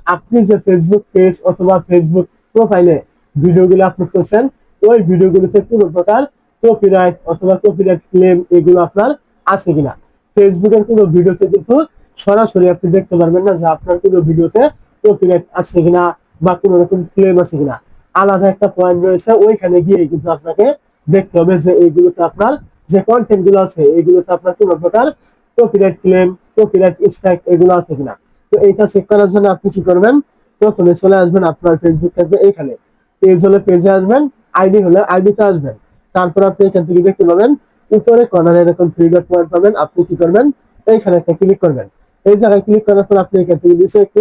আপনি যে Facebook page অথবা ফেসবুক প্রোফাইলে ভিডিওগুলো আপলোড করছেন ওই ভিডিওগুলোতে কোনো প্রকার কপিরাইট অথবা কপিরাইট ক্লেম এগুলো আপনার আছে কিনা। ফেসবুকের কোনো ভিডিওতে কিন্তু সরাসরি আপনি দেখতে পারবেন না যে আপনার কোনো ভিডিওতে কপিরাইট আছে কিনা বা কোনো রকম ক্লেম আছে কিনা। আলাদা একটা পয়েন্ট রয়েছে, ওইখানে গিয়ে কিন্তু আপনাকে দেখতে হবে যে এইগুলোতে আপনার যে কন্টেন্ট গুলো আছে এগুলোতে আপনার কোনো প্রকার কপিরাইট ক্লেম, কপিরাইট স্ট্রাইক এগুলো আছে কিনা। তো এইটা চেক করার জন্য আপনি কি করবেন, প্রথমে চলে আসবেন আপনার ফেসবুক থাকবে এইখানে, পেজ হলে পেজে আসবেন, আইডি হলে আইডিতে আসবেন। তারপর আপনি এখান থেকে দেখতে পাবেন উপরে কর্নারে এরকম থ্রি ডট পয়েন্ট পাবেন, আপনি কি করবেন এইখানে একটা ক্লিক করবেন। এই জায়গায় ক্লিক করার পর আপনি এখান থেকে নিচে একটু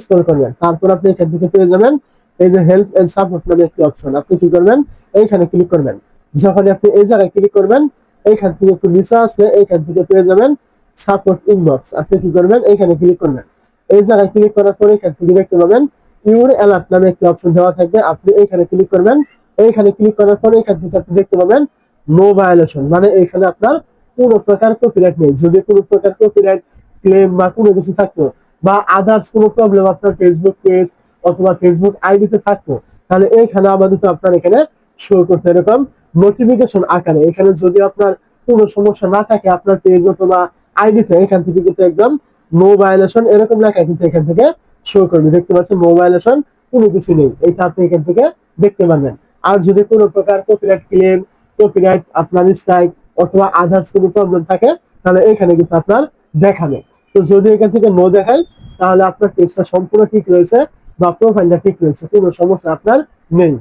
স্ক্রল করবেন, তারপর আপনি এখান থেকে পেয়ে যাবেন এই যে হেল্প এন্ড সাপোর্ট নামে একটি অপশন, আপনি কি করবেন এইখানে ক্লিক করবেন। যখন আপনি এই জায়গায় ক্লিক করবেন এইখান থেকে একটু নিচে আসলে এইখান থেকে পেয়ে যাবেন সাপোর্ট ইনবক্স, আপনি কি করবেন এইখানে ক্লিক করবেন। এই জায়গায় ক্লিক করার পরে এখান থেকে দেখতে পাবেন ইউর অ্যালার্ট নামে একটি অপশন দেওয়া থাকবে, আপনি এইখানে ক্লিক করবেন। এইখানে ক্লিক করার পরে এখান থেকে আপনি দেখতে পাবেন নো ভায়োলেশন, মানে এখানে আপনার কোনো প্রকার কপিরাইট নেই। যদি কোনো প্রকার কপিরাইট ক্লেম বা কোনো কিছু থাকতো বা আদার্স কোনো প্রবলেম আপনার ফেসবুক পেজ অথবা ফেসবুক আইডিতে থাকতো তাহলে এইখানে আপাতত আপনার এখানে শো করতে এরকম নোটিফিকেশন আকারে। এখানে যদি আপনার কোনো সমস্যা না থাকে আপনার পেজ অথবা আইডিতে, এখান থেকে কিন্তু একদম নো ভায়োলেশন এরকম লেখা কিন্তু এখান থেকে শো করবে। দেখতে পাচ্ছেন নো ভায়োলেশন, কোনো কিছু নেই, এইটা আপনি এখান থেকে দেখতে পারবেন। আর যদি কোনো প্রকার কপিরাইট ক্লেম, কপিরাইট আপনার স্ট্রাইক অথবা আদার্স কোনো প্রবলেম থাকে তাহলে এখানে কিন্তু আপনার দেখাবে। তো যদি এখান থেকে নো দেখায় তাহলে আপনার পেজটা সম্পূর্ণ ঠিক রয়েছে বা প্রোফাইলটা ঠিক রয়েছে, কোনো সমস্যা আপনার নেই।